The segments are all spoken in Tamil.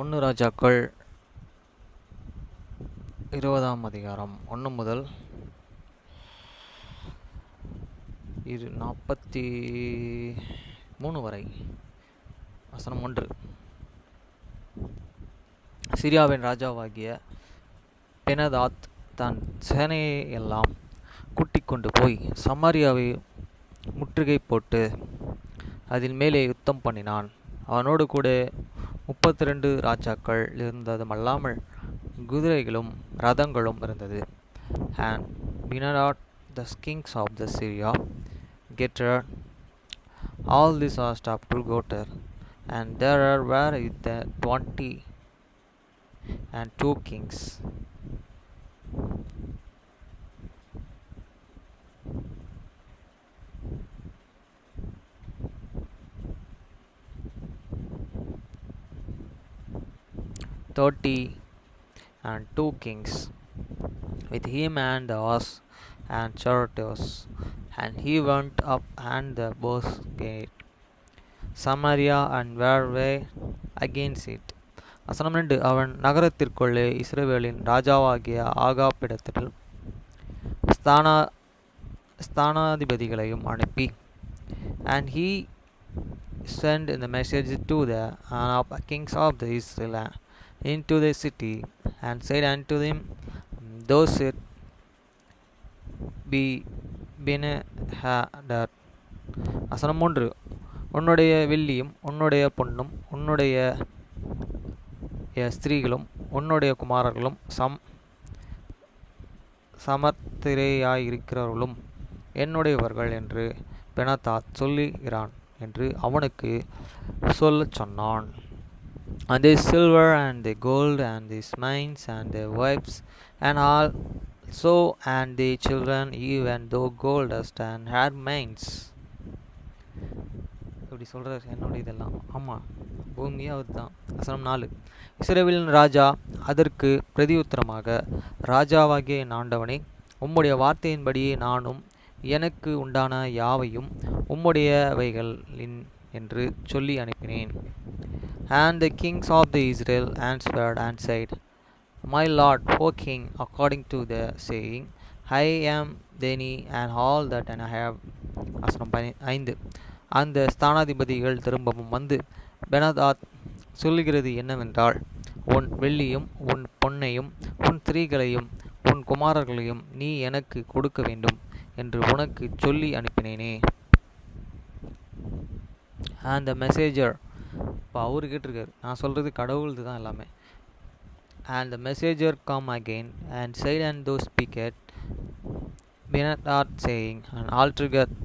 ஒன்று ராஜாக்கள் 20ஆம் அதிகாரம் 1 முதல் 43 வரை. வசனம் 1. சிரியாவின் ராஜாவாகிய பெனதாத் தன் சேனையை எல்லாம் கூட்டிக் கொண்டு போய் சமாரியாவை முற்றுகை போட்டு அதில் மேலே யுத்தம் பண்ணினான். அவனோடு கூட 32 ராஜாக்கள் இருந்ததுமல்லாமல் குதிரைகளும் ரதங்களும் இருந்தது. And Benadad the kings of the Syria gathered all this host up together, and there were with the 22 kings. and 2 kings with him and the horse and chariots, and he went up and the bows gate Samaria and were way against it. வசனம் 2. அவன் நகரத்திற்குள்ளே இஸ்ரவேலின் ராஜாவாகிய ஆகாப்பிடத்தில் ஸ்தானாதிபதிகளையும் அனுப்பி, and he sent the message to the kings of the Israel into the city, and said unto them, those it be Benhadad. வசனம் 3. உன்னுடைய வெள்ளியும் உன்னுடைய பொன்னும் உன்னுடைய ஸ்திரீகளும் உன்னுடைய குமாரர்களும் சமர்த்திரையாயிருக்கிறவர்களும் என்னுடையவர்கள் என்று பெனதாத் சொல்லுகிறான் என்று அவனுக்கு சொல்லச் சொன்னான். And the silver and the gold and the mines and the wives and also and the children, even though gold dust and had mines. இப்படி சொல்கிறார், என்னுடைய இதெல்லாம் ஆமாம் பூமியே அவர் தான். வசனம் 4. இஸ்ரவேலின் ராஜா அதற்கு பிரதியுத்தரமாக, ராஜாவாகிய என் ஆண்டவனே, உம்முடைய வார்த்தையின்படியே நானும் எனக்கு உண்டான யாவையும் உம்முடையவைகளின் என்று சொல்லி அனுப்பினேன். And the kings of the Israel answered and said, my lord, O king, according to the saying, I am thine and all that I have. வசனம் 5. அந்த ஸ்தானாதிபதிகள் திரும்பவும் வந்து, பெனதாத் சொல்லுகிறது என்னவென்றால், உன் வெள்ளியும் உன் பொன்னையும் உன் ஸ்திரீகளையும் உன் குமாரர்களையும் நீ எனக்கு கொடுக்க வேண்டும் என்று உனக்கு சொல்லி அனுப்பினேனே. And the messenger, இப்போ அவரு கேட்டிருக்காரு, நான் சொல்கிறது கடவுளுது தான் எல்லாமே. And the messenger come again and said unto speaketh Benhadad, saying, and altogether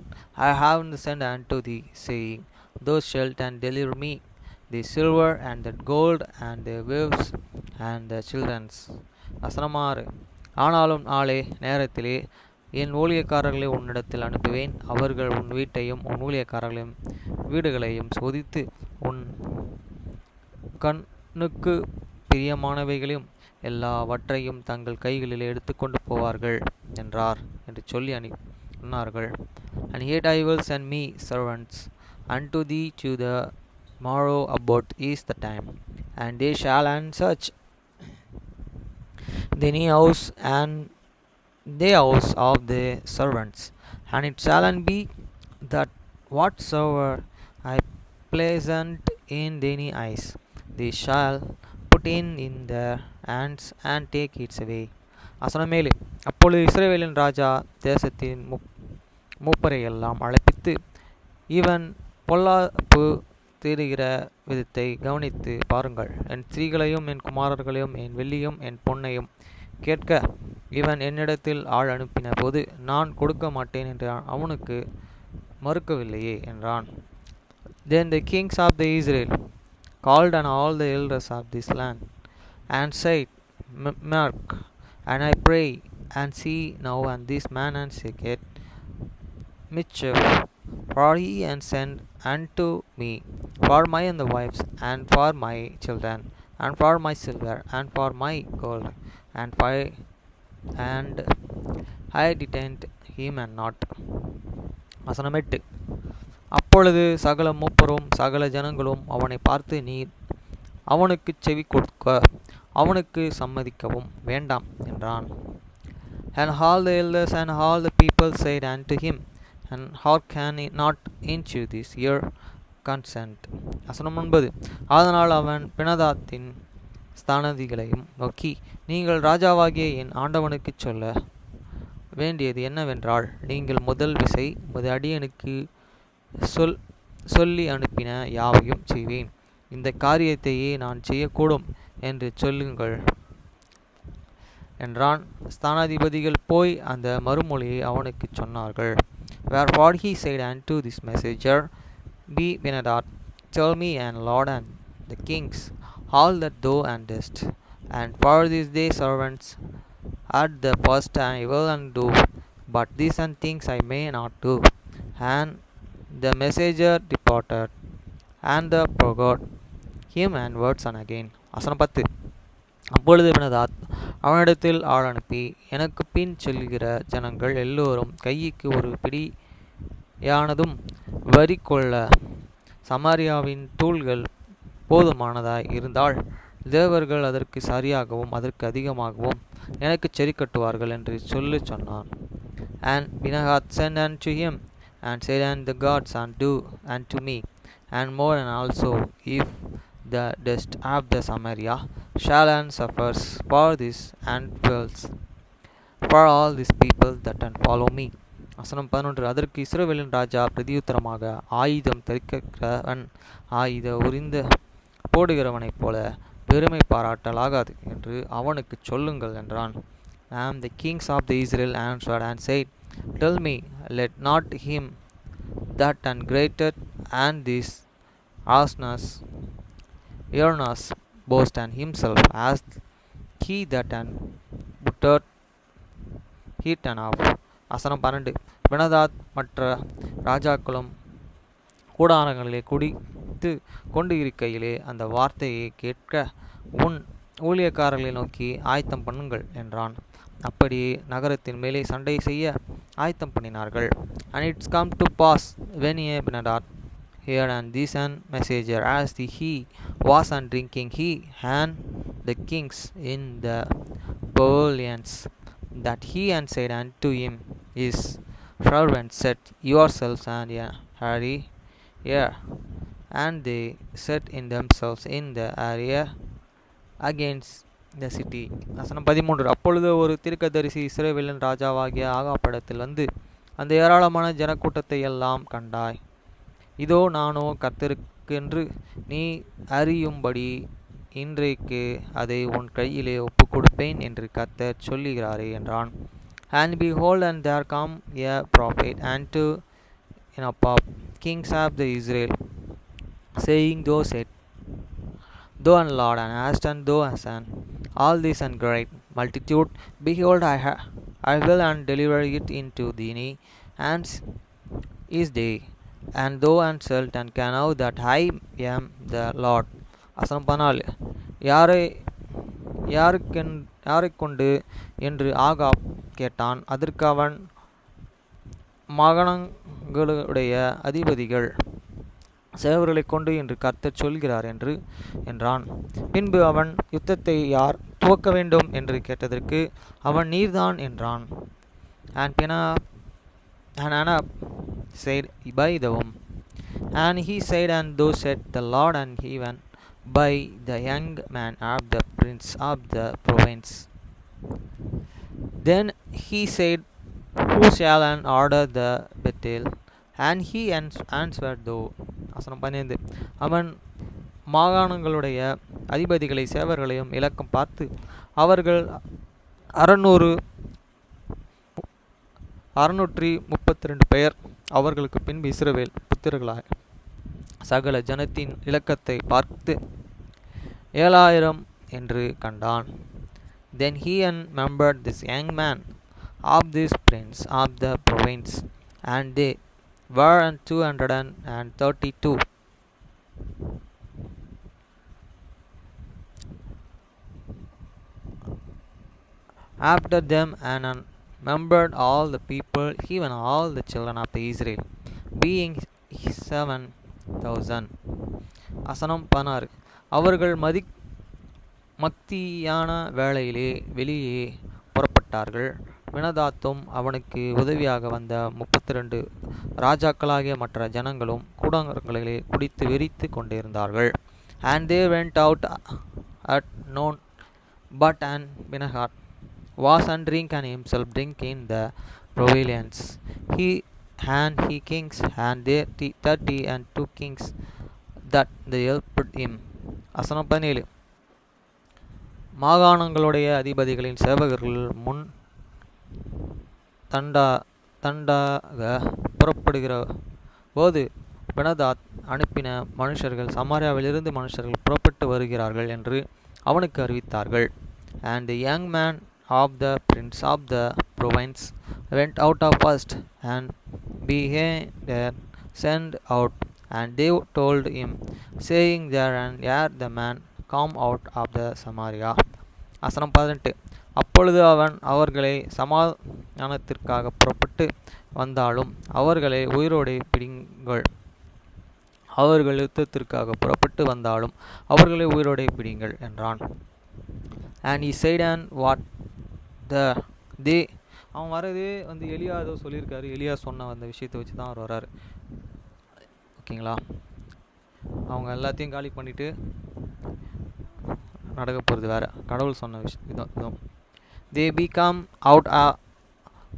I have sent unto thee, saying, thou shalt and deliver me the silver and the gold and the wives and the children's. வசனம் 6. ஆனாலும் நாளே நேரத்திலே என் ஊழியக்காரர்களை உன்னிடத்தில் அனுப்புவேன். அவர்கள் உன் வீட்டையும் உன் ஊழியக்காரர்களையும் வீடுகளையும் சோதித்து உன் கண்ணுக்கு பிரியமானவைகளையும் எல்லாவற்றையும் தங்கள் கைகளில் எடுத்துக்கொண்டு போவார்கள் என்றார் என்று சொல்லி அனுப்பினார்கள். And yet I will send me servants unto thee to the morrow about is the time, and they shall unsearch the house and the house of the servants, and it shall be that whatsoever I pleasant in thine eyes, they shall put in their hands and take it away. வசனம் 7. அப்பொழுது இஸ்ரவேலின் ராஜா தேசத்தின் மூப்பரையெல்லாம் அழைப்பித்து, இவன் பொல்லாப்பு தேடுகிற விதத்தை கவனித்து பாருங்கள். என் ஸ்திரீகளையும் என் குமாரர்களையும் என் வெள்ளியும் என் பொன்னையும் கேட்க இவன் என்னிடத்தில் ஆள் அனுப்பின போது நான் கொடுக்க மாட்டேன் என்று அவனுக்கு மறுக்கவில்லையே என்றான். Then the kings of the Israel called on all the elders of this land and said, mark, and I pray, and see now, and this man and seeketh mischief, for he and sent unto me for my and the wives, and for my children, and for my silver, and for my gold, and I detained him and not. வசனம் 8. அப்பொழுது சகல மூப்பரும் சகல ஜனங்களும் அவனை பார்த்து, நீர் அவனுக்குச் செவி கொடுக்க அவனுக்கு சம்மதிக்கவும் வேண்டாம் என்றான். And all the elders and all the people said unto him, And how can he not into this your consent? வசனம் 9. அதனால் அவன் பினதாத்தின் ஸ்தானாதிகளையும் நோக்கி, நீங்கள் ராஜாவாகிய என் ஆண்டவனுக்குச் சொல்ல வேண்டியது என்னவென்றால், நீங்கள் முதல் விசை உமது அடியனுக்கு சொல்லி அனுப்பின யாவையும் செய்வேன். இந்த காரியத்தையே நான் செய்யக்கூடும் என்று சொல்லுங்கள் என்றான். ஸ்தானாதிபதிகள் போய் அந்த மறுமொழியை அவனுக்குச் சொன்னார்கள். Wherefore he said unto this messenger, Be Benadad, tell me, and Lord and the kings, all that thou doest. And for these thy servants at the first time I will undo, but these things I may not do. And the messenger departed, and the forgot him and words on again. வசனம் 10. அப்பொழுது பினதாத் அவனிடத்தில் ஆள் அனுப்பி, எனக்கு பின் செல்கிற ஜனங்கள் எல்லோரும் கைக்கு ஒரு பிடியானதும் வரி கொள்ள சமாரியாவின் தூள்கள் போதுமானதாய் இருந்தால் தேவர்கள் அதற்கு சரியாகவும் அதற்கு அதிகமாகவும் எனக்கு செறி கட்டுவார்கள் என்று சொன்னான். And Benadad sent unto him, and said, And the gods do unto me, and more, and also, if the dust of the Samaria shall and suffers for this and wills for all these people that follow me. வசனம் 11. அதற்கு இஸ்ரவேலின் ராஜா பிரதியுத்தரமாக, ஆயுதம் தரிக்கிறவன் ஆயுத உரிந்து போடுகிறவனைப் போல பெருமை பாராட்டலாகாது என்று அவனுக்கு சொல்லுங்கள் என்றான். And the kings of the Israel answered and said, Tell me, let not him that ungrateful and this earnest boast and himself as he that buttered heat enough. வசனம் 12. பினதாத் மற்ற ராஜாக்களும் கூடாரங்களிலே குடித்து கொண்டு இருக்கையிலே அந்த வார்த்தையை கேட்க, உன் ஊழியக்காரர்களை நோக்கி ஆயத்தம் பண்ணுங்கள் என்றான். அப்படியே நகரத்தின் மேலே சண்டை செய்ய ஆயத்தம் பண்ணினார்கள். And it's come to pass, when Benadad heard and this messenger, as he was drinking, he and the kings in the pavilions, that he said unto him his servants, Set yourselves and hurry here. And they set in themselves in the area against the city. வசனம் 13. அப்பொழுது ஒரு தீர்க்கதரிசி இஸ்ரவேலின் ராஜாவாகிய ஆகாபிடத்தில் வந்து, அந்த ஏராளமான ஜனக்கூட்டத்தை எல்லாம் கண்டாய். இதோ நானோ கர்த்தருக்கென்று நீ அறியும்படி இன்றைக்கு அதை உன் கையிலே ஒப்புக் கொடுப்பேன் என்று கர்த்தர் சொல்லுகிறாரே என்றான். And behold, and there come a prophet unto Jehoshaphat, king of the Israel, saying, Thou said, Thou and Lord, and hast and thou hast all this and great multitude, behold, I will and deliver it into thine hands is day, and thou and shalt and can know that I am the Lord. வசனம் 14. யாரை கொண்டு என்று ஆகாப் கேட்டான். அதற்கு அவன், மகனங்களுடைய அதிபதிகள் சேவர்களை கொண்டு என்று கர்த்தர் சொல்கிறார் என்றான். பின்பு அவன், யுத்தத்தை யார் துவக்க வேண்டும் என்று கேட்டதற்கு அவன், நீர்தான் என்றான். And Anab said, By whom? And he said, And thou said, The Lord, and even by the young man of the prince of the province. Then he said, Who shall order the battle? And he answered, Thou. வசனம் 15. அவன் மாகாணங்களுடைய அதிபதிகளை சேவர்களையும் இலக்கம் பார்த்து, அவர்கள் 632 பெயர். அவர்களுக்கு பின்பு இஸ்ரவேல் புத்திரர்களாய் சகல ஜனத்தின் இலக்கத்தை பார்த்து 7000 என்று கண்டான். Then he numbered this young man of this prince of the province, and they were 232. After them and numbered all the people, even all the children of the Israel, being 7,000. வசனம் 16. அவர்கள் மத்தியான வேளையிலே வெளியே புறப்பட்டார்கள். பினதாத்தும் அவனுக்கு உதவியாக வந்த 32 ராஜாக்களாகிய மற்ற ஜனங்களும் கூடாரங்களிலே குடித்து வெறித்து கொண்டிருந்தார்கள். And they went out at noon, but and Benhadad was and drinking himself drinking the pavilions. He kings and their 30 and 2 kings that they helped him. வசனம் 17. மாகாணங்களுடைய அதிபதிகளின் சேவகர்கள் முன் தண்டாக புறப்படுகிற போது பெனதாத் அனுப்பின மனுஷர்கள் சமாரியாவிலிருந்து மனுஷர்கள் புறப்பட்டு வருகிறார்கள் என்று அவனுக்கு அறிவித்தார்கள். And the young man of the prince of the province went out of first, and behind sent out, and they told him, saying, there and here the man come out of the Samaria. வசனம் 18. அப்பொழுது அவன் அவர்களை சமாதானத்திற்காக புறப்பட்டு வந்தாலும் அவர்களை உயிரோடே பிடிங்கள். அவர்கள் யுத்தத்திற்காக புறப்பட்டு வந்தாலும் அவர்களை உயிரோடே பிடிங்கள் என்றான். And he said, and what they அவன் வரது எலியா ஏதோ சொல்லியிருக்காரு. எலியா சொன்ன அந்த விஷயத்தை வச்சு தான் அவர் வர்றாரு. ஓகேங்களா? அவங்க எல்லாத்தையும் காலி பண்ணிட்டு நடக்க போகிறது வேற. கடவுள் சொன்ன விஷயம். They become out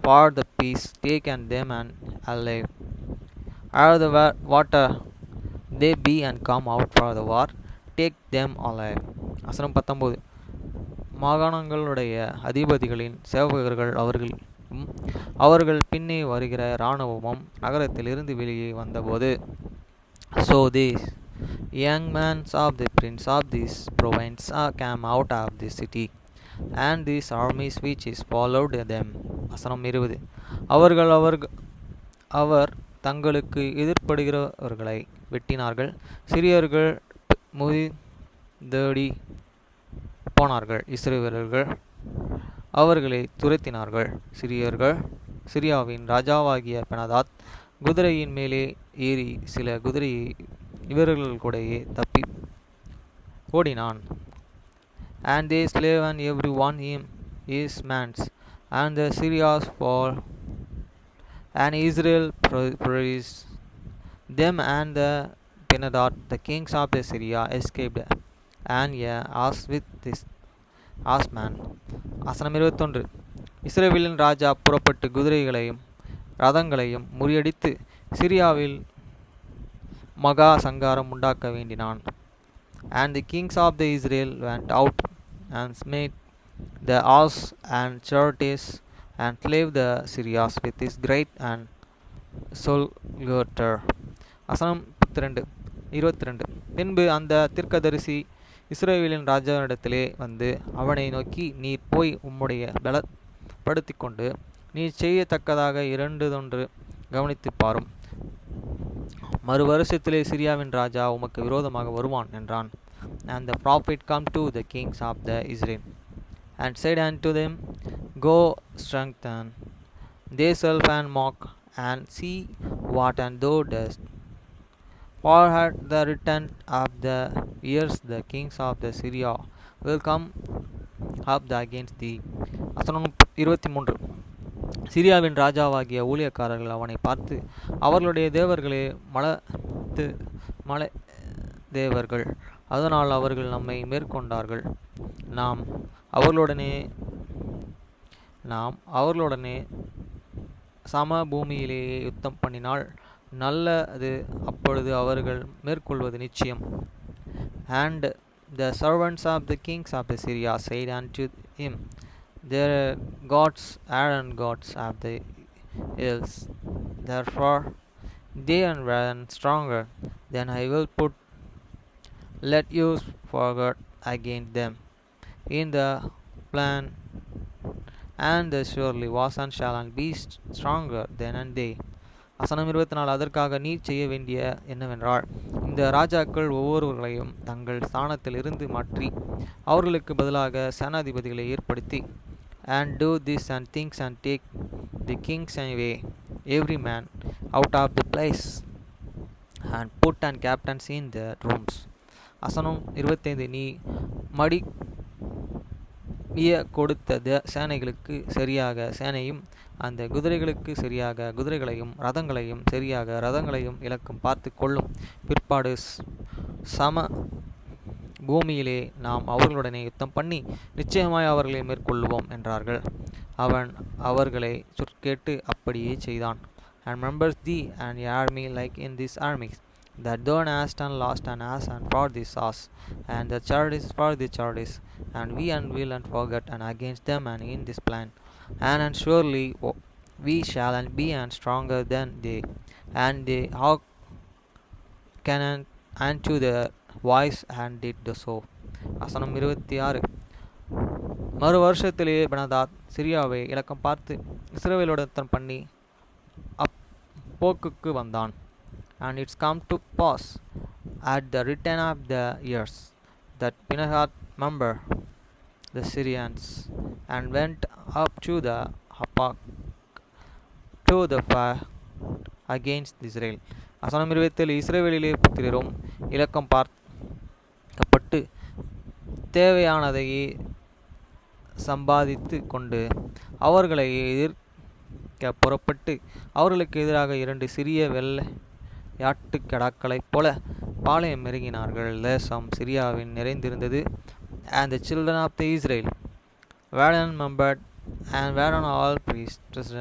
for the peace, taken them and alive. Are the water they be and come out for the war, take them alive. வசனம் 19. மாகாணங்களுடைய அதிபதிகளின் சேவகர்கள் அவர்கள் பின்னே வருகிற இராணுவமும் நகரத்தில் இருந்து வெளியே வந்தபோது, so these young men of the prince of this province came out of the city, and these armies which is followed them. வசனம் 20. அவர் தங்களுக்கு எதிர்ப்படுகிறவர்களை வெட்டினார்கள். சிறியர்கள் முறிந்தடி போனார்கள். இஸ்ரவேலர்கள் அவர்களை துரத்தினார்கள். சிரியாவின் ராஜாவாகிய பெனதாத் குதிரையின் மேலே ஏறி சில குதிரை இவர்கள் கூடயே தப்பி ஓடினான். And they slay and every one his mans, and the Syrians fall, and Israel praised them, and the Benhadad, the kings of the Syria, escaped, and as with this Asman. வசனம் 21. இஸ்ரவேலின் ராஜா புறப்பட்டு குதிரைகளையும் ரதங்களையும் முறியடித்து சிரியாவில் மகா சங்காரம் உண்டாக்க வேண்டினான். And the kings of the Israel went out and smote the horse and chariots, and slew the Syrians with his great and slaughter. வசனம் 22. பின்பு அந்த தீர்க்கதரிசி இஸ்ரவேலின் ராஜாவிடத்திலே வந்து அவனை நோக்கி, நீர் போய் உம்முடைய பலப்படுத்திக் கொண்டு நீர் செய்யத்தக்கதாக இரண்டொன்று கவனித்துப் பாரும். மறு வருஷத்திலே சிரியாவின் ராஜா உமக்கு விரோதமாக வருவான் என்றான். And the prophet come to the kings of the Israel, and said unto them, go strengthen thyself and mock, and see what and thou dost. For at the return of the years the kings of the Syria will come up against thee. வசனம் 23. சிரியாவின் ராஜாவாகிய ஊழியக்காரர்கள் அவனை பார்த்து, அவர்களுடைய தேவர்களே மலை தேவர்கள், அதனால் அவர்கள் நம்மை மேற்கொண்டார்கள். நாம் அவர்களுடனே சமபூமியிலேயே யுத்தம் பண்ணினால் நல்லது, அப்பொழுது அவர்கள் மேற்கொள்வது நிச்சயம். And the servants of the kings of the Syria said unto him, their gods are gods of the hills, therefore they are stronger than I will let you forget against them in the plan, and surely was and shall be stronger than they. வசனம் 24. அதற்காக நீர் செய்ய வேண்டிய என்னவென்றால், இந்த ராஜாக்கள் ஒவ்வொருவர்களையும் தங்கள் ஸ்தானத்தில் இருந்து மாற்றி அவர்களுக்கு பதிலாக சேனாதிபதிகளை ஏற்படுத்தி, and do this and things, and take the kings away every man out of the place, and put and captains in the rooms. வசனம் 25. நீ மடிய கொடுத்த சேனைகளுக்கு சரியாக சேனையும் அந்த குதிரைகளுக்கு சரியாக குதிரைகளையும் ரதங்களையும் சரியாக ரதங்களையும் இலக்கம் பார்த்து கொள்ளும் பிற்பாடு சம பூமியிலே நாம் அவர்களுடனே யுத்தம் பண்ணி நிச்சயமாய் அவர்களை மேற்கொள்வோம் என்றார்கள். அவன் அவர்களை சொற்கேட்டு அப்படியே செய்தான். And remembers thee and the army like in these armies, that thou hast and lost an ass and for this ass, and the charities for the charities, and we and will and forget and against them and in this plan. And surely we shall and be and stronger than they, and they hearkened unto their voice and did so. வசனம் 26. மறு வருஷத்திலே பெனதாத் சிரியாவை இலக்கம் பார்த்து இஸ்ரவேலுடன் பண்ணி அப்போக்குக்கு வந்தான். And it's come to pass at the return of the years that Phinehas remembered the Syrians and went up to the Happach to the fight against Israel. வசனம் 27. இஸ்ரவேலிலே புத்திரரும் இலக்கம் பார்க்கப்பட்டு தேவையானதை சம்பாதித்து கொண்டு அவர்களை எதிர்க்க புறப்பட்டு அவர்களுக்கு எதிராக 2 சிறிய வெள்ளையாட்டுக்கடாக்களைப் போல பாளையம் இறங்கினார்கள். தேசம் சிரியாவின் நிறைந்திருந்தது. And the children of the Israel were numbered and were on all priests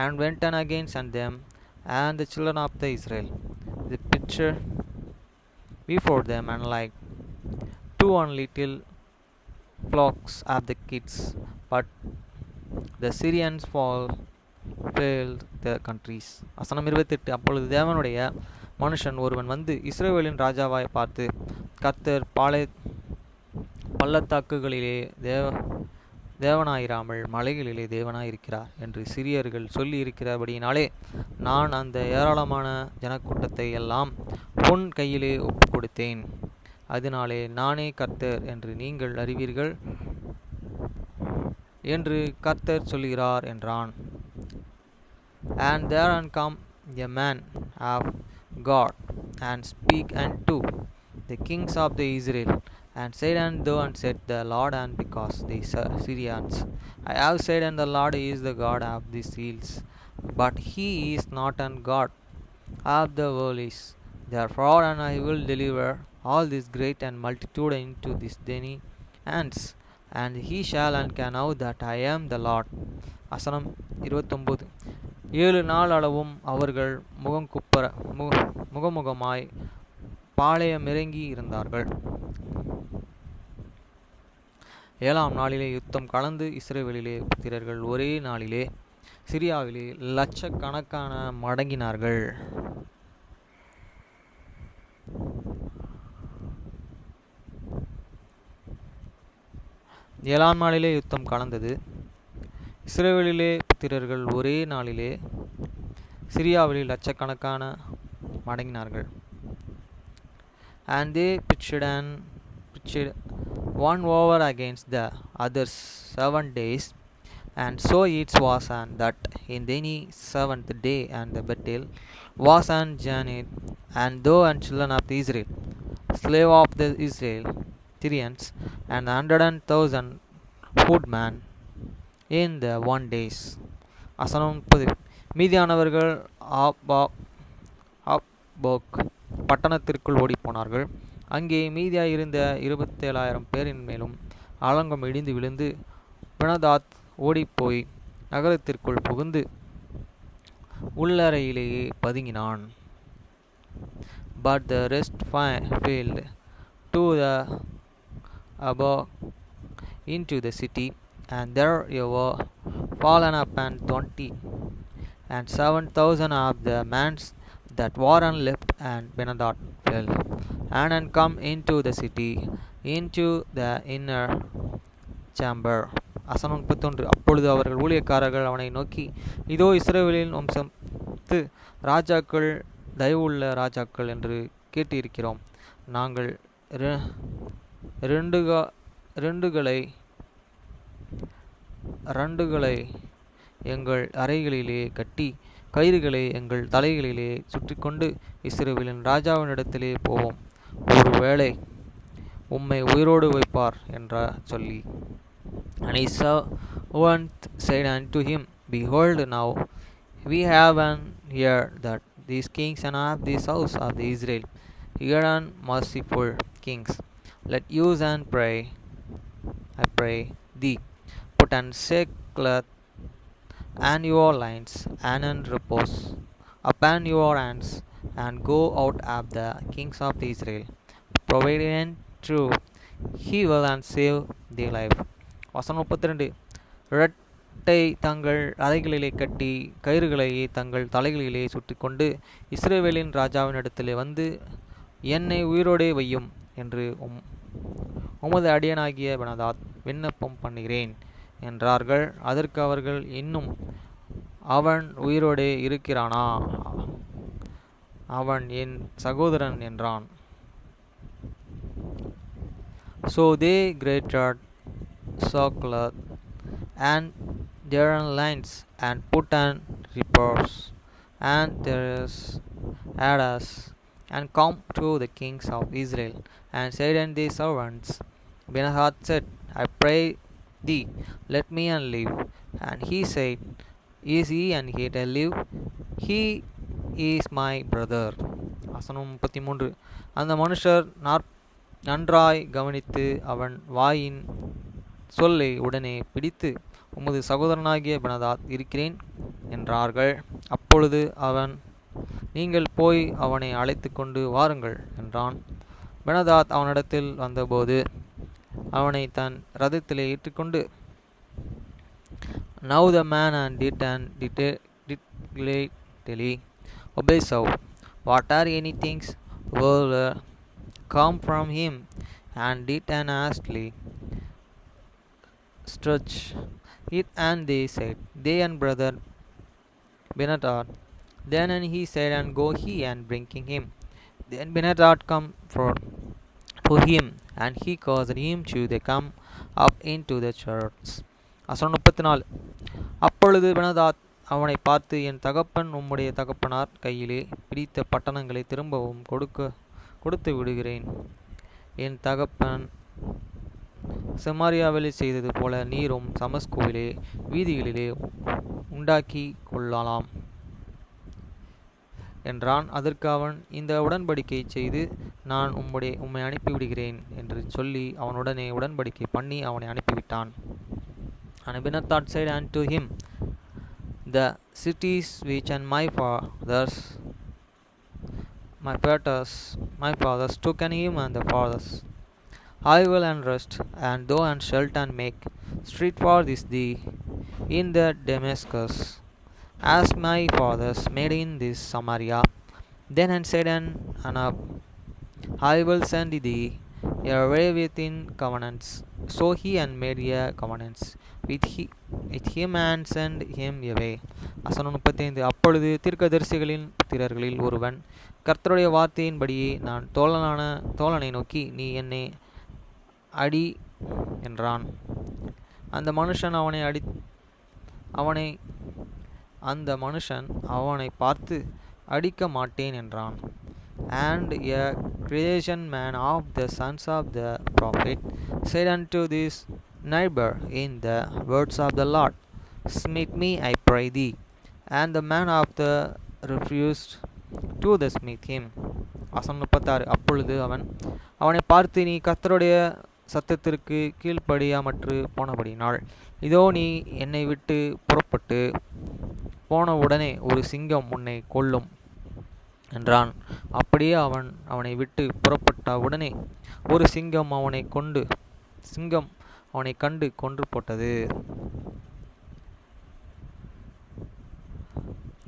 and went on against them, and the children of the Israel the picture before them, and like two on little flocks of the kids, but the Syrians failed the countries. வசனம் 28. அப்பொழுது தேவனுடைய மனுஷன் ஒருவன் வந்து இஸ்ரவேலின் ராஜாவாய் பார்த்து, கர்த்தர் பள்ளத்தாக்குகளிலே தேவனாயிராமல் மலைகளிலே தேவனாயிருக்கிறார் என்று சிரியர்கள் சொல்லி இருக்கிறபடியினாலே நான் அந்த ஏராளமான ஜனக்கூட்டத்தை எல்லாம் பொன் கையிலே ஒப்பு கொடுத்தேன். அதனாலே நானே கர்த்தர் என்று நீங்கள் அறிவீர்கள் என்று கர்த்தர் சொல்கிறார் என்றான். And thereon come a man of God and speak unto the kings of the Israel, and said unto and said, the Lord, and because the Syrians, I have said, and the Lord is the God of the seals, but he is not an God of the worlds. Therefore, and I will deliver all this great and multitude into this Deni hands, and he shall and can know that I am the Lord. வசனம் 29. 7 நாள் அளவும் அவர்கள் முகமுகமாய் பாளையமிறங்கி இருந்தார்கள். 7ஆம் நாளிலே யுத்தம் கலந்து இஸ்ரவேலிலே புத்திரர்கள் ஒரே நாளிலே சிரியாவிலே லட்சக்கணக்கான மடங்கினார்கள். ஏழாம் நாளிலே யுத்தம் கலந்தது. இஸ்ரவேலிலே புத்திரர்கள் ஒரே நாளிலே சிரியாவிலே லட்சக்கணக்கான மடங்கினார்கள். And they pitched one over against the others 7 days, and so it was on that in the 7th day, and the battle was on Janet, and thou and children of Israel, slave of the Israel, Syrians, and 100,000 footmen in the 1 days. வசனம் 30. மீதியானவர்கள் ஆப்போக் பட்டணத்திற்குள் ஓடிப்போனார்கள். அங்கே மீதியாயிருந்த 27,000 பேரின் மேலும் ஆலங்கம் இடிந்து விழுந்து பெனதாத் ஓடிப்போய் நகரத்திற்குள் புகுந்து உள்ளறையிலேயே பதுங்கினான். But the rest failed to the above into the city, and there were fallen upon 20 and 7,000 of the men that were left, and Benadad fell and come into the city into the inner chamber. வசனம் 31. அப்பொழுது அவர்கள் ஊழியக்காரர்கள் அவனை நோக்கி, இதோ இஸ்ரவேலின் வம்சத்து ராஜாக்கள் தயவுள்ள ராஜாக்கள் என்று கேட்டிருக்கிறோம். நாங்கள் ரண்டுகளை எங்கள் அறைகளிலே கட்டி கயிறுகளை எங்கள் தலைகளிலே சுற்றிக்கொண்டு இஸ்ரவேலின் ராஜாவினிடத்திலே போவோம். ஒருவேளை உம்மை உயிரோடு வைப்பார் என்ற சொல்லி. And his servant said unto him, Behold, now we have an ear that these kings and of this house of the Israel, hear and merciful kings, let use and pray, I pray thee, put on sackcloth and your lines and repose upon your hands, and go out of the kings of Israel, provident true, he will and save thy life. வசனம் 32. இரட்டை தங்கள் அறைகளிலே கட்டி கயிறுகளையே தங்கள் தலைகளிலே சுற்றிக்கொண்டு இஸ்ரவேலின் ராஜாவினிடத்திலே வந்து என்னை உயிரோடே வையும் என்று உமது அடியனாகிய பெனாதாத் விண்ணப்பம் பண்ணுகிறேன் என்றார்கள். அதற்கு அவர்கள், இன்னும் அவன் உயிரோடே இருக்கிறானா? அவன் என் சகோதரன் என்றான். So they grated sackcloth and their lines, and put on repose and their adas, and come to the kings of Israel, and said unto the servants, Benhadad said, I pray thee, let me and live. And he said, Is he and yet alive? He is my brother. வசனம் 33. அந்த மனுஷர் நன்றாய் கவனித்து அவன் வாயின் சொல்லை உடனே பிடித்து, உமது சகோதரனாகிய பெனாதாத் இருக்கிறேன் என்றார்கள். அப்பொழுது அவன், நீங்கள் போய் அவனை அழைத்து கொண்டு வாருங்கள் என்றான். பெனாதாத் அவனிடத்தில் வந்தபோது அவனை தன் ரதத்திலே ஏற்றுக்கொண்டு, Now the man and did gladly obey Saul. What are any things were come from him, and did an hastily stretch it, and they said, they and brother Benhadad. Then and he said, and go he and bringing him. Then Benhadad come for to him, and he caused him to they come up into the church. வசனம் 34. அப்பொழுது பெனாதாத் அவனை பார்த்து, என் தகப்பன் உம்முடைய தகப்பனார் கையிலே பிடித்த பட்டணங்களை திரும்பவும் கொடுத்து விடுகிறேன். என் தகப்பன் செமாரியாவிலே செய்தது போல நீரும் தமஸ்குவிலே வீதிகளிலே உண்டாக்கி கொள்ளலாம் என்றான். அதற்கு அவன், இந்த உடன்படிக்கை செய்து நான் உம்மை அனுப்பிவிடுகிறேன் என்று சொல்லி அவனுடனே உடன்படிக்கை பண்ணி அவனை அனுப்பிவிட்டான். And Benhadad said unto him, the cities which and my fathers took and him and the fathers, I will and rest, and thou and shalt and make street for this thee in the Damascus, as my fathers made in this Samaria. Then and said Anab, I will send thee a way within covenants. So he and made a covenants with him and send him away. வசனம் 35. அப்பொழுது தீர்க்கதரிசிகளின் புத்திரர்களில் ஒருவன் கர்த்தருடைய வார்த்தையின்படியே நான் தோழனை நோக்கி, நீ என்னை அடி என்றான். அந்த மனுஷன் அவனை பார்த்து, அடிக்க மாட்டேன் என்றான். And a Cretans man of the sons of the prophet said unto this neighbor in the words of the Lord, Smite me, I pray thee. And the man of the refused to the smite him. வசனம் 36. அப்பொழுது அவனை பார்த்து, நீ கர்த்தருடைய சத்தத்திற்கு கீழ்ப்படியாமற்று போனபடினால், இதோ நீ என்னை விட்டு புறப்பட்டு போன உடனே ஒரு சிங்கம் உன்னை கொல்லும் என்றான். அப்படியே அவனை விட்டு புறப்பட்ட உடனே ஒரு சிங்கம் அவனை கண்டு கொன்று போட்டது.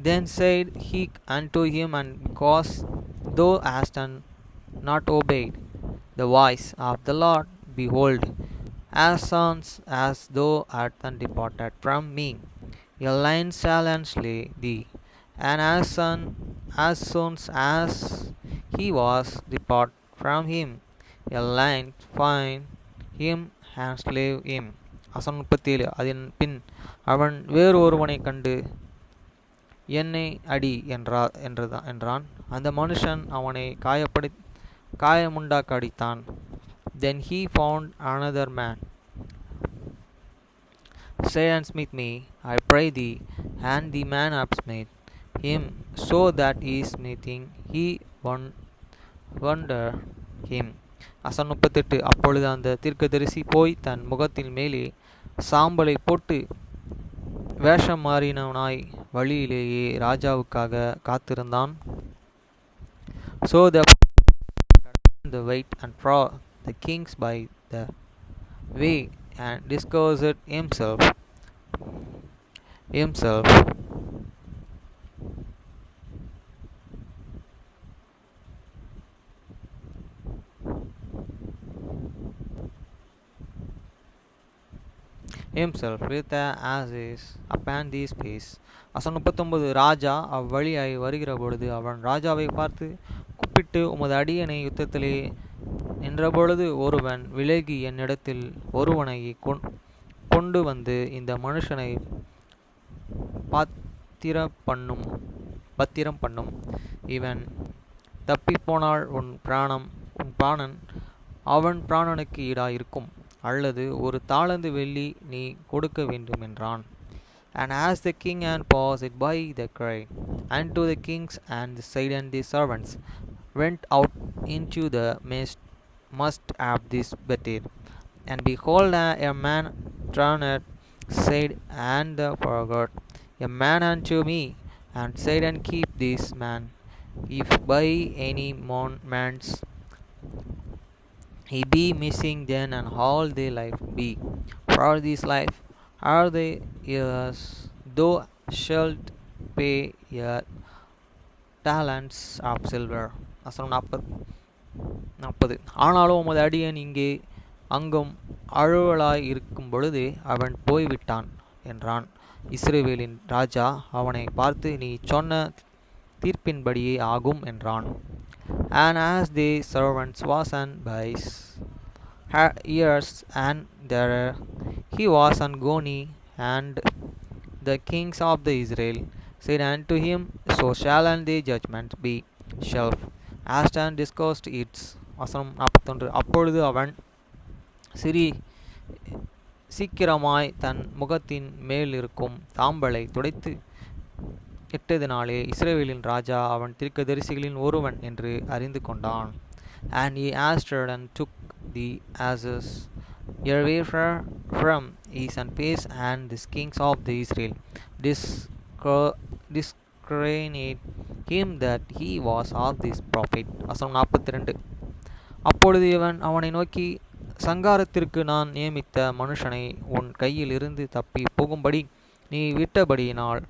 Then said he unto him, and because thou hast not obeyed the voice of the Lord, behold, as soon as thou art departed from me, a lion shall slay thee. And as soon as he was depart from him, a lion find him and slay him. வசனம் 37. அதன் பின் அவன் வேறு ஒருவனை கண்டு, என்னை அடி என்றான். அந்த மனுஷன் அவனை காயமுண்டாக்க அடித்தான். Then he found another man. Say and smite me, I pray thee. And the man upsmit him, so that he smithing he wonder him. வசனம் 38. அப்பொழுது அந்த தீர்க்கதரிசி போய் தன் முகத்தின் மேலே சாம்பலை போட்டு வேஷம் மாறினவனாய் வழியிலேயே ராஜாவுக்காக காத்திருந்தான். So the weight and draw the kings by the way and discoursed himself. With the asses upon these peace. வசனம் 39. ராஜா அவ்வழியாய் வருகிற பொழுது அவன் ராஜாவை பார்த்து கூப்பிட்டு, உமது அடியனை யுத்தத்திலே நின்றபொழுது ஒருவன் விலகி என்னிடத்தில் ஒருவனை கொண்டு வந்து இந்த மனுஷனை பத்திரம் பண்ணும். இவன் தப்பிப்போனால் உன் பிராணன் அவன் பிராணனுக்கு ஈடாயிருக்கும், அல்லது ஒரு தாளந்து வெள்ளி நீ கொடுக்க வேண்டும் என்றான். And as the king and passed it by, they cried unto the kings and said, and the servants went out into the must have this better. And behold, a man turned, said, and forgot a man unto me, and said, and keep this man, if by any man's he be missing, then and all their life be. For this life are they yours, thou shalt pay your talents of silver. வசனம் 40. ஆனாலும் உமது அடியன் இங்கே அங்கும் அழுவலாய் இருக்கும் பொழுது அவன் போய்விட்டான் என்றான். இஸ்ரவேலின் ராஜா அவனை பார்த்து, நீ சொன்ன தீர்ப்பின்படியே ஆகும் என்றான். And as the servants was and by years, and there he was and goni, and the kings of the Israel said unto him, so shall and the judgment be shelf, asked and discussed its. வசனம் 41. அப்பொழுது அவன் சீக்கிரமாய் தன் முகத்தின் மேலிருக்கும் தாம்பலை துடைத்து இட்டதினாலே இஸ்ரவேலின் ராஜா அவன் தீர்க்கதரிசிகளின் ஒருவன் என்று அறிந்து கொண்டான். And he answered and took the asses away from his face, and the kings of the Israel discredited him that he was of this prophet. வசனம் 42. அப்பொழுது இவன் அவனை நோக்கி, சங்காரத்திற்கு நான் நியமித்த மனுஷனை உன் கையில் இருந்து தப்பி போகும்படி நீ விட்டபடியினால்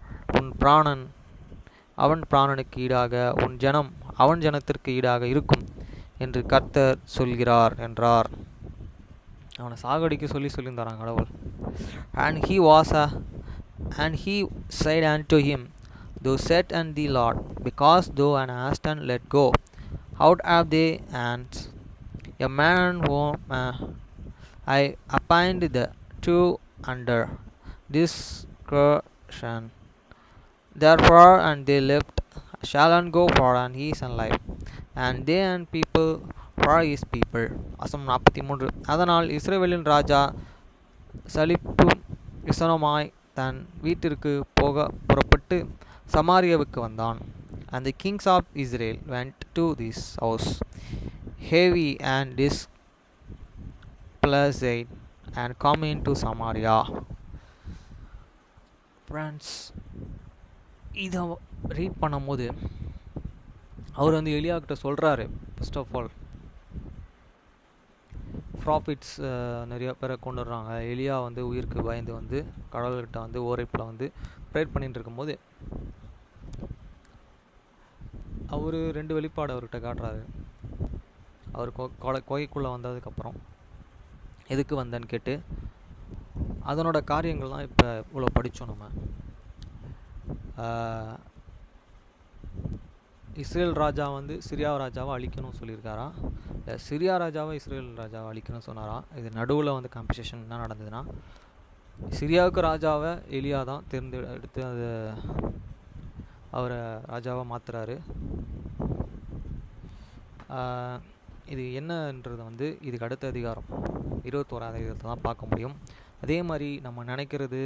அவன் பிராணனுக்கு ஈடாக உன் ஜனம் அவன் ஜனத்திற்கு ஈடாக இருக்கும் என்று கர்த்தர் சொல்கிறார் என்றார். அவனை சாகடிக்க சொல்லியிருந்தாரான் கடவுள். And he said unto him, thou said unto the Lord, because thou hast and let go out of thy hands a man whom I appointed the two under discretion. Therefore, and they left shall and go for and his and life, and they and people for his people. வசனம் 43. அதனால் இஸ்ரவேலின் ராஜா சலிப்பும் விசனமாய் தன் வீட்டிற்கு புறப்பட்டு சமாரியாவுக்கு வந்தான். And the kings of Israel went to this house heavy and displeased, and come into Samaria. Friends, இதை ரீட் பண்ணும்போது அவர் எலியா கிட்ட சொல்கிறாரு, ஃபர்ஸ்ட் ஆஃப் ஆல் ப்ராஃபிட்ஸ் நிறைய பேரை கொண்டு வர்றாங்க. எலியா உயிருக்கு பயந்து கடவுள்கிட்ட ஓரைப்பில் ப்ரேயர் பண்ணிட்டு இருக்கும்போது அவர் 2 வெளிப்பாடு அவர்கிட்ட காட்டுறாரு. அவர் கோகைக்குள்ளே வந்ததுக்கப்புறம் எதுக்கு வந்தேன்னு கேட்டு அதனோட காரியங்கள்லாம் இப்போ இவ்வளோ படித்தோம். நம்ம இஸ்ரேல் ராஜா சிரியா ராஜாவை அழிக்கணும்னு சொல்லியிருக்காராம். இல்லை, சிரியா ராஜாவை இஸ்ரேல் ராஜாவை அழிக்கணும்னு சொன்னாராம். இது நடுவில் காம்படிஷன் என்ன நடந்ததுன்னா, சிரியாவுக்கு ராஜாவை எலியா தான் தேர்ந்தெடுத்து அது அவரை ராஜாவாக மாற்றுறாரு. இது என்னன்றதை வந்து இதுக்கு அடுத்த அதிகாரம் 21ஆவது அதிகாரத்தை தான் பார்க்க முடியும். அதே மாதிரி நம்ம நினைக்கிறது,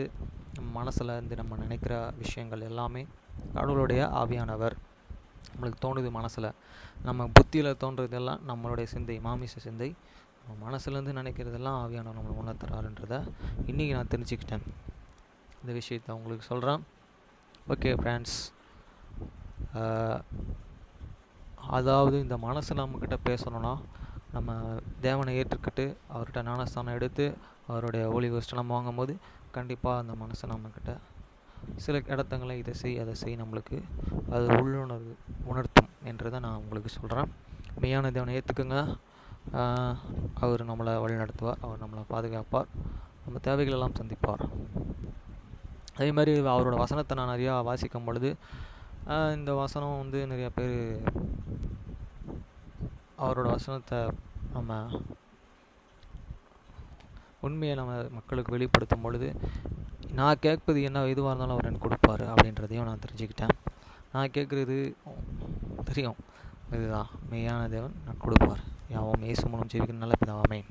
நம்ம மனசில் இருந்து நம்ம நினைக்கிற விஷயங்கள் எல்லாமே கடவுளுடைய ஆவியானவர். நம்மளுக்கு தோணுது மனசில், நம்ம புத்தியில் தோன்றதெல்லாம் நம்மளுடைய சிந்தை, மாமிச சிந்தை. நம்ம மனசுலேருந்து நினைக்கிறதெல்லாம் ஆவியானவர் நம்மளை உணர்த்துறாருன்றதை இன்றைக்கி நான் தெரிஞ்சுக்கிட்டேன். இந்த விஷயத்தை உங்களுக்கு சொல்கிறேன். ஓகே ஃப்ரெண்ட்ஸ், அதாவது இந்த மனசு நம்மக்கிட்ட பேசணுன்னா நம்ம தேவனை ஏற்றுக்கிட்டு அவர்கிட்ட ஞானஸ்தானம் எடுத்து அவருடைய ஒளி கோஷ்டம் நம்ம வாங்கும்போது கண்டிப்பாக அந்த மனசை நம்மக்கிட்ட சில இடத்துங்களை இதை செய் அதை செய் நம்மளுக்கு அது உள்ளுணர்வு உணர்த்தும் என்றதை நான் உங்களுக்கு சொல்கிறேன். மெய்யான தேவனை ஏற்றுக்குங்க. அவர் நம்மளை வழிநடத்துவார், அவர் நம்மளை பாதுகாப்பார், நம்ம தேவைகளெல்லாம் சந்திப்பார். அதே மாதிரி அவரோட வசனத்தை நான் நிறையா வாசிக்கும் பொழுது இந்த வசனம் வந்து நிறையா பேர் அவரோட வசனத்தை நம்ம உண்மையை நம்ம மக்களுக்கு வெளிப்படுத்தும் பொழுது நான் கேட்பது என்ன எதுவாக இருந்தாலும் அவர் எனக்கு கொடுப்பாரு அப்படின்றதையும் நான் தெரிஞ்சுக்கிட்டேன். நான் கேட்குறது தெரியும், இதுதான் மெய்யான தேவன் நான் கொடுப்பார். யாவும் இயேசு மூலம் ஜெபிக்கிற நல்ல பிதாவே. ஆமென்.